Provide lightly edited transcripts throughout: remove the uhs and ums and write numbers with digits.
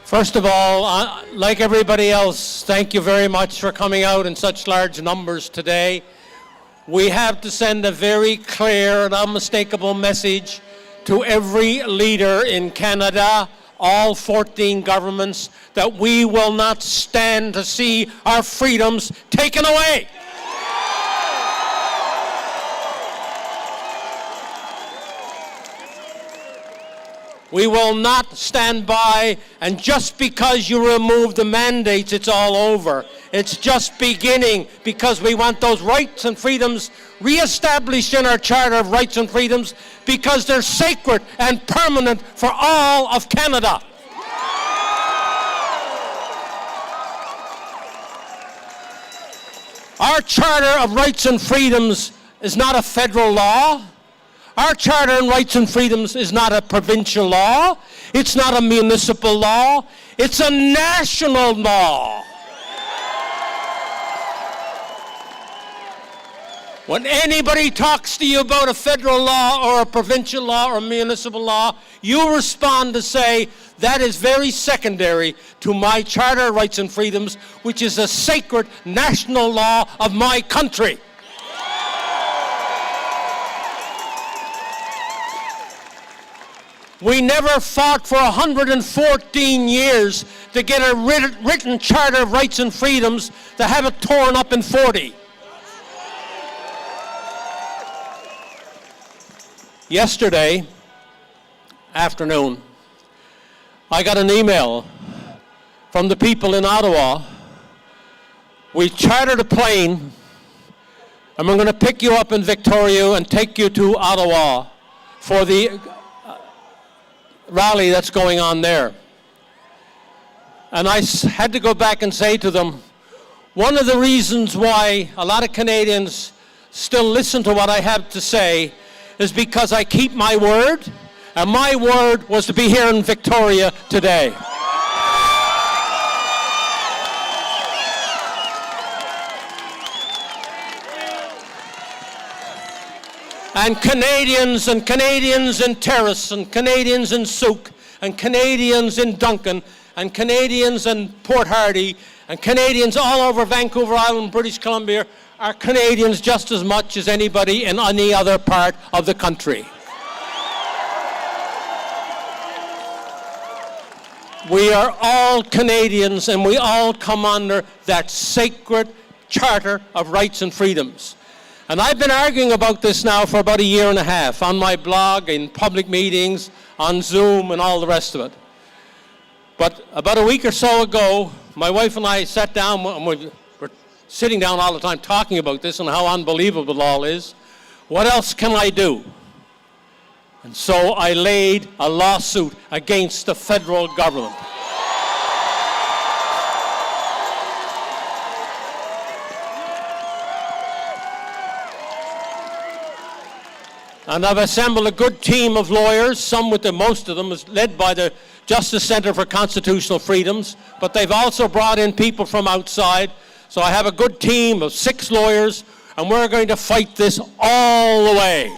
First of all, like everybody else, thank you very much for coming out in such large numbers today. We have to send a very clear and unmistakable message to every leader in Canada, all 14 governments, that we will not stand to see our freedoms taken away. We will not stand by, and just because you remove the mandates, it's all over. It's just beginning, because we want those rights and freedoms reestablished in our Charter of Rights and Freedoms, because they're sacred and permanent for all of Canada. Our Charter of Rights and Freedoms is not a federal law. Our Charter on Rights and Freedoms is not a provincial law. It's not a municipal law. It's a national law. When anybody talks to you about a federal law or a provincial law or a municipal law, you respond to say, that is very secondary to my Charter of Rights and Freedoms, which is a sacred national law of my country. We never fought for 114 years to get a written Charter of Rights and Freedoms to have it torn up in 40. Yesterday afternoon, I got an email from the people in Ottawa. We chartered a plane, and we're going to pick you up in Victoria and take you to Ottawa for the rally that's going on there. And I had to go back and say to them, one of the reasons why a lot of Canadians still listen to what I have to say is because I keep my word, and my word was to be here in Victoria today. And Canadians in Terrace, and Canadians in Souk, and Canadians in Duncan, and Canadians in Port Hardy, and Canadians all over Vancouver Island, British Columbia, are Canadians just as much as anybody in any other part of the country. We are all Canadians, and we all come under that sacred Charter of Rights and Freedoms. And I've been arguing about this now for about a year and a half, on my blog, in public meetings, on Zoom, and all the rest of it. But about a week or so ago, my wife and I sat down, and we're sitting down all the time talking about this and how unbelievable it all is. What else can I do? And so I laid a lawsuit against the federal government. And I've assembled a good team of lawyers, most of them is led by the Justice Centre for Constitutional Freedoms, but they've also brought in people from outside. So I have a good team of 6 lawyers, and we're going to fight this all the way.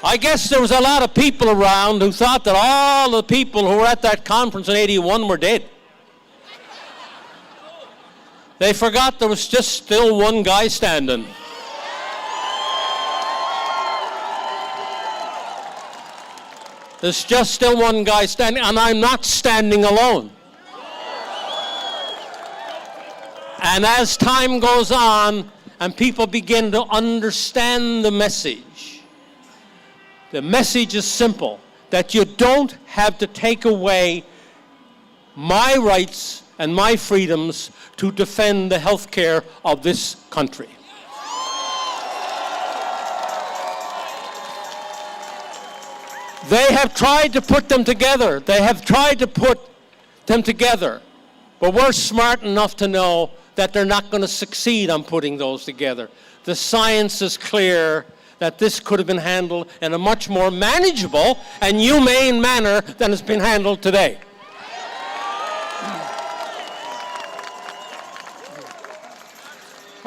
I guess there was a lot of people around who thought that all the people who were at that conference in '81 were dead. They forgot there was just still one guy standing. There's just still one guy standing, and I'm not standing alone. And as time goes on and people begin to understand the message is simple, that you don't have to take away my rights and my freedoms to defend the health care of this country. They have tried to put them together. But we're smart enough to know that they're not going to succeed on putting those together. The science is clear that this could have been handled in a much more manageable and humane manner than it's been handled today.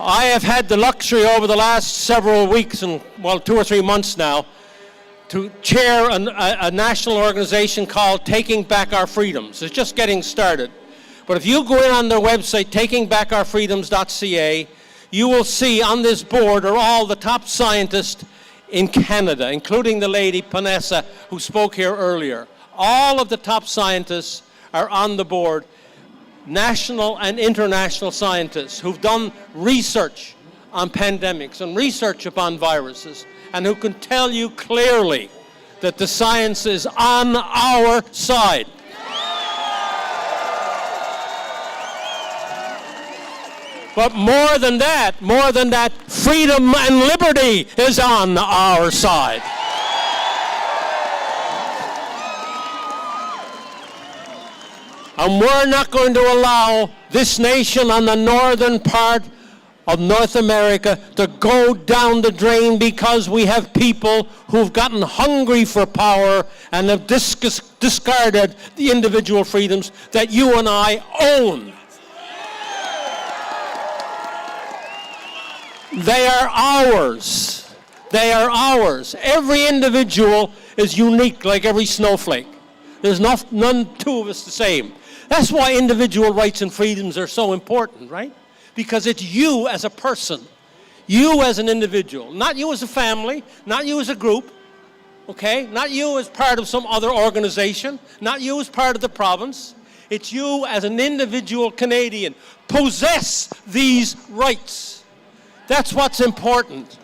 I have had the luxury over the last several weeks, and 2 or 3 months now, to chair a national organization called Taking Back Our Freedoms. It's just getting started. But if you go in on their website, takingbackourfreedoms.ca, you will see on this board are all the top scientists in Canada, including the lady, Panessa, who spoke here earlier. All of the top scientists are on the board, national and international scientists who've done research on pandemics and research upon viruses, and who can tell you clearly that the science is on our side. But more than that, freedom and liberty is on our side. And we're not going to allow this nation on the northern part of North America to go down the drain because we have people who've gotten hungry for power and have discarded the individual freedoms that you and I own. They are ours. They are ours. Every individual is unique, like every snowflake. There's none two of us the same. That's why individual rights and freedoms are so important, right? Because it's you as a person, you as an individual, not you as a family, not you as a group, okay? Not you as part of some other organization, not you as part of the province. It's you as an individual Canadian. Possess these rights. That's what's important.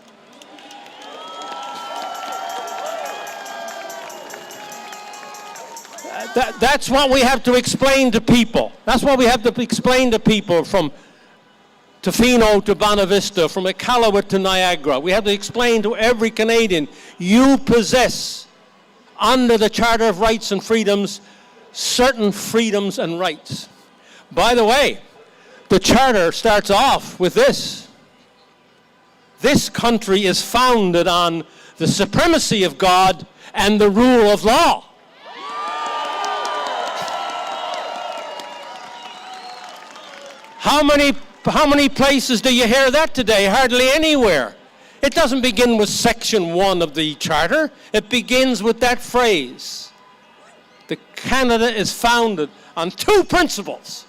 That's what we have to explain to people. That's what we have to explain to people from Tofino to Bonavista, from Iqaluit to Niagara. We have to explain to every Canadian, you possess, under the Charter of Rights and Freedoms, certain freedoms and rights. By the way, the Charter starts off with this. This country is founded on the supremacy of God and the rule of law. How many places do you hear that today? Hardly anywhere. It doesn't begin with Section 1 of the Charter. It begins with that phrase. Canada is founded on two principles: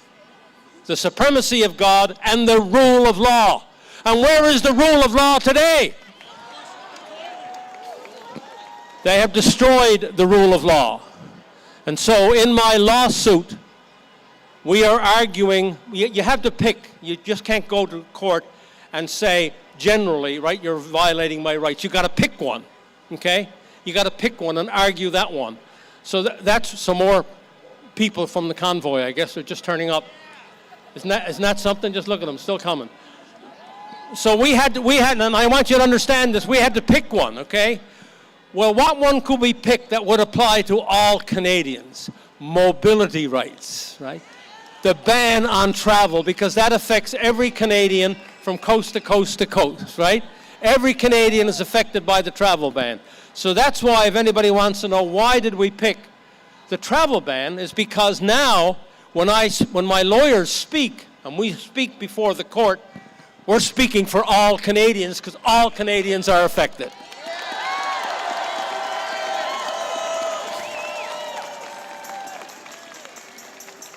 the supremacy of God and the rule of law. And where is the rule of law today? They have destroyed the rule of law. And so in my lawsuit, we are arguing, you have to pick. You just can't go to court and say, generally, right, you're violating my rights. You've got to pick one, okay? You got to pick one and argue that one. So that's some more people from the convoy, I guess, are just turning up. Isn't that something? Just look at them, still coming. So we had, and I want you to understand this, we had to pick one, okay? Well, what one could we pick that would apply to all Canadians? Mobility rights, right? The ban on travel, because that affects every Canadian from coast to coast to coast, right? Every Canadian is affected by the travel ban. So that's why, if anybody wants to know why did we pick the travel ban, is because now when my lawyers speak, and we speak before the court, we're speaking for all Canadians because all Canadians are affected.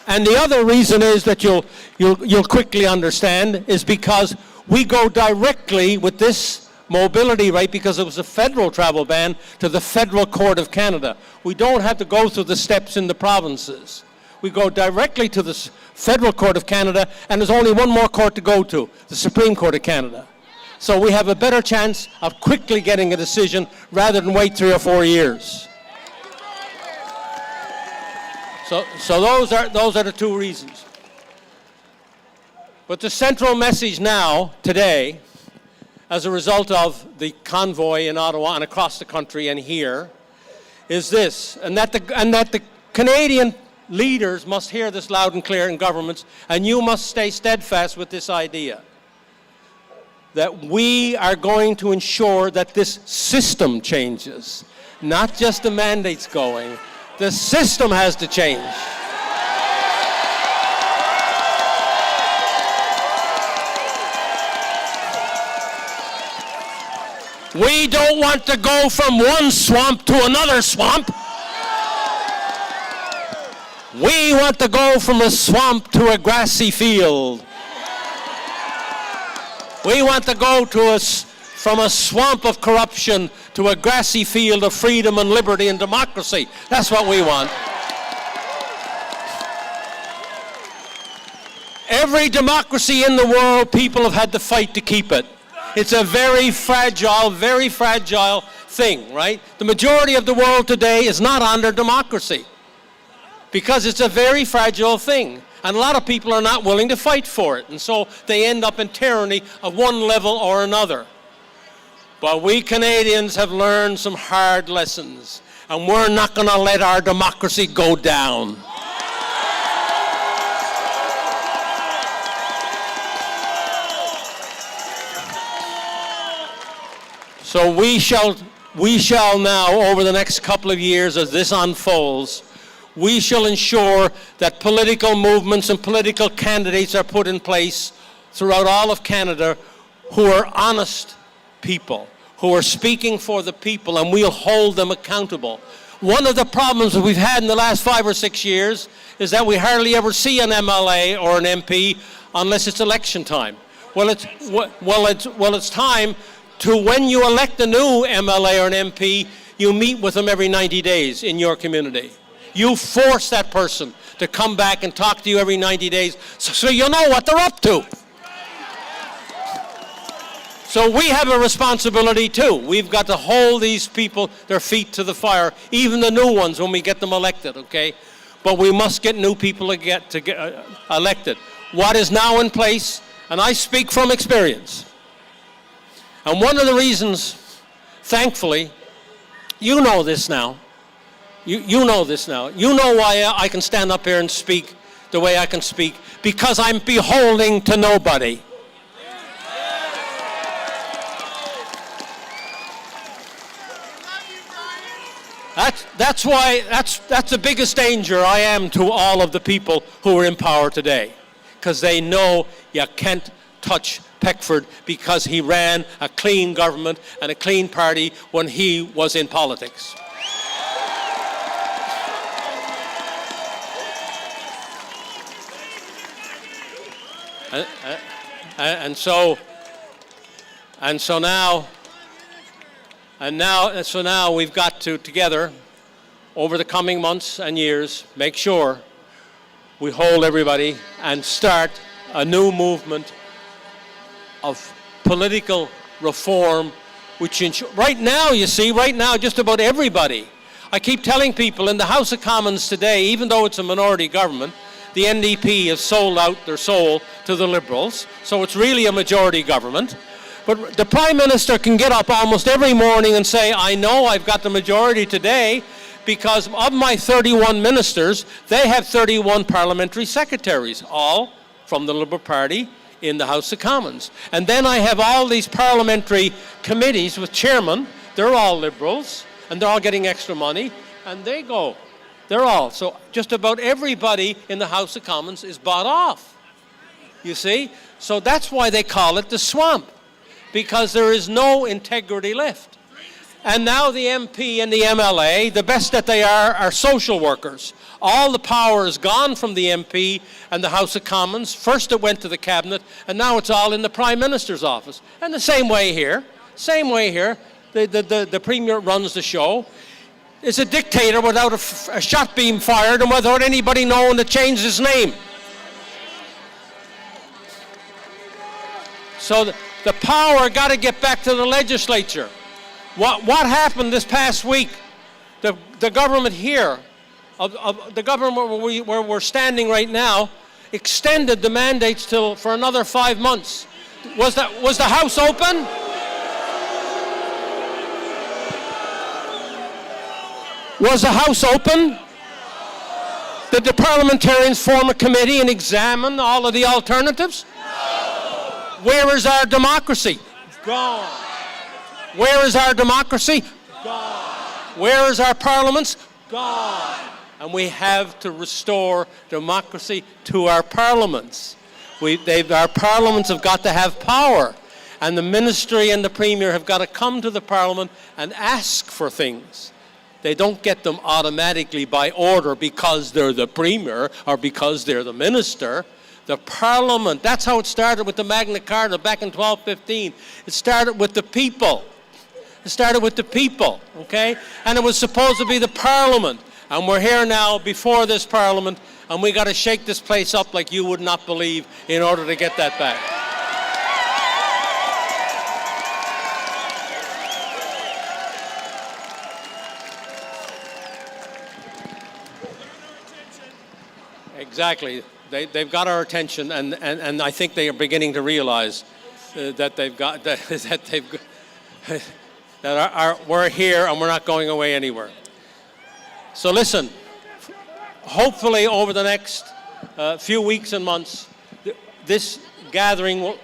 And the other reason is that you'll quickly understand is because we go directly with this mobility right, because it was a federal travel ban, to the Federal Court of Canada. We don't have to go through the steps in the provinces. We go directly to the Federal Court of Canada, and there's only one more court to go to, the Supreme Court of Canada. So we have a better chance of quickly getting a decision rather than wait 3 or 4 years. So those are the two reasons. But the central message now, today, as a result of the convoy in Ottawa and across the country and here, is this, and that the Canadian leaders must hear this loud and clear in governments, and you must stay steadfast with this idea, that we are going to ensure that this system changes, not just the mandates going. The system has to change. We don't want to go from one swamp to another swamp. We want to go from a swamp to a grassy field. We want to go from a swamp of corruption to a grassy field of freedom and liberty and democracy. That's what we want. Every democracy in the world, people have had to fight to keep it. It's a very fragile thing, right? The majority of the world today is not under democracy because it's a very fragile thing. And a lot of people are not willing to fight for it. And so they end up in tyranny of one level or another. But we Canadians have learned some hard lessons. And we're not going to let our democracy go down. So we shall now, over the next couple of years as this unfolds, we shall ensure that political movements and political candidates are put in place throughout all of Canada who are honest people, who are speaking for the people, and we'll hold them accountable. One of the problems that we've had in the last 5 or 6 years is that we hardly ever see an MLA or an MP unless it's election time. Well, it's time to, when you elect a new MLA or an MP, you meet with them every 90 days in your community. You force that person to come back and talk to you every 90 days so you know what they're up to. So we have a responsibility too. We've got to hold these people, their feet to the fire, even the new ones when we get them elected, okay? But we must get new people to get elected. What is now in place, and I speak from experience, and one of the reasons, thankfully, you know this now. You know this now. You know why I can stand up here and speak the way I can speak, because I'm beholden to nobody. That's the biggest danger I am to all of the people who are in power today, because they know you can't touch Peckford because he ran a clean government and a clean party when he was in politics. And so now we've got to, together, over the coming months and years, make sure we hold everybody and start a new movement of political reform, which right now, just about everybody. I keep telling people in the House of Commons today, even though it's a minority government, the NDP has sold out their soul to the Liberals, so it's really a majority government. But the Prime Minister can get up almost every morning and say, I know I've got the majority today because of my 31 ministers, they have 31 parliamentary secretaries, all from the Liberal Party in the House of Commons. And then I have all these parliamentary committees with chairmen, they're all Liberals, and they're all getting extra money, and they're all. So just about everybody in the House of Commons is bought off, you see? So that's why they call it the swamp, because there is no integrity left. And now the MP and the MLA, the best that they are social workers. All the power is gone from the MP and the House of Commons. First it went to the Cabinet, and now it's all in the Prime Minister's office. And the same way here. The Premier runs the show. It's a dictator without a shot being fired and without anybody knowing to change his name. So the power got to get back to the legislature. What happened this past week? The government here, the government where we're standing right now, extended the mandates for another 5 months. Was the House open? Was the House open? Did the parliamentarians form a committee and examine all of the alternatives? Where is our democracy? Gone. Where is our democracy? Gone. Where is our parliaments? Gone. And we have to restore democracy to our parliaments. Our parliaments have got to have power. And the ministry and the premier have got to come to the parliament and ask for things. They don't get them automatically by order because they're the premier or because they're the minister. The parliament, that's how it started with the Magna Carta back in 1215. It started with the people. It started with the people, okay? And it was supposed to be the parliament. And we're here now before this parliament, and we got to shake this place up like you would not believe in order to get that back. Exactly. They've got our attention, and I think they are beginning to realize that they've got we're here and we're not going away anywhere. So listen, hopefully over the next few weeks and months, this gathering will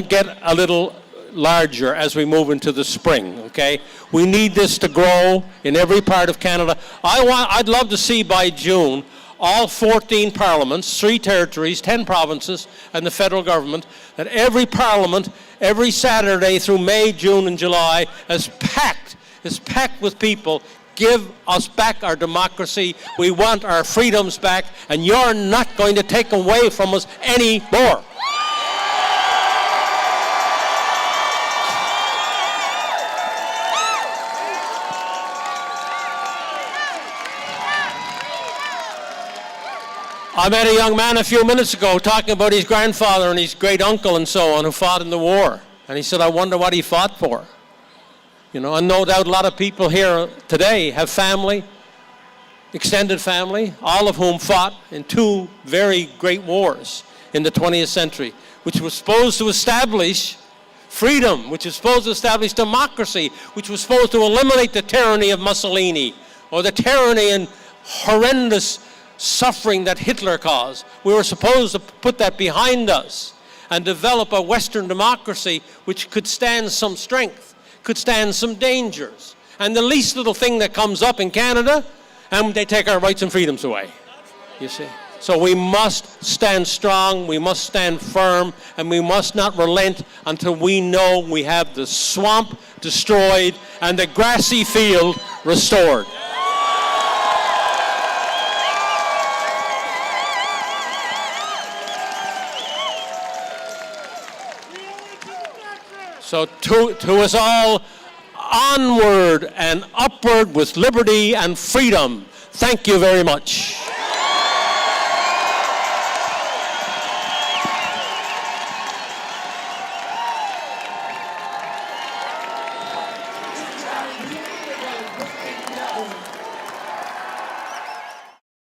get a little larger as we move into the spring, okay? We need this to grow in every part of Canada. I'd love to see by June all 14 parliaments, 3 territories, 10 provinces, and the federal government, that every parliament, every Saturday through May, June, and July is packed with people. Give us back our democracy. We want our freedoms back, and you're not going to take away from us anymore. I met a young man a few minutes ago talking about his grandfather and his great uncle and so on who fought in the war. And he said, I wonder what he fought for. You know, and no doubt a lot of people here today have family, extended family, all of whom fought in 2 very great wars in the 20th century, which was supposed to establish freedom, which was supposed to establish democracy, which was supposed to eliminate the tyranny of Mussolini or the tyranny and horrendous suffering that Hitler caused. We were supposed to put that behind us and develop a Western democracy which could stand some strength, could stand some dangers. And the least little thing that comes up in Canada, and they take our rights and freedoms away, you see. So we must stand strong, we must stand firm, and we must not relent until we know we have the swamp destroyed and the grassy field restored. So to us all, onward and upward with liberty and freedom. Thank you very much.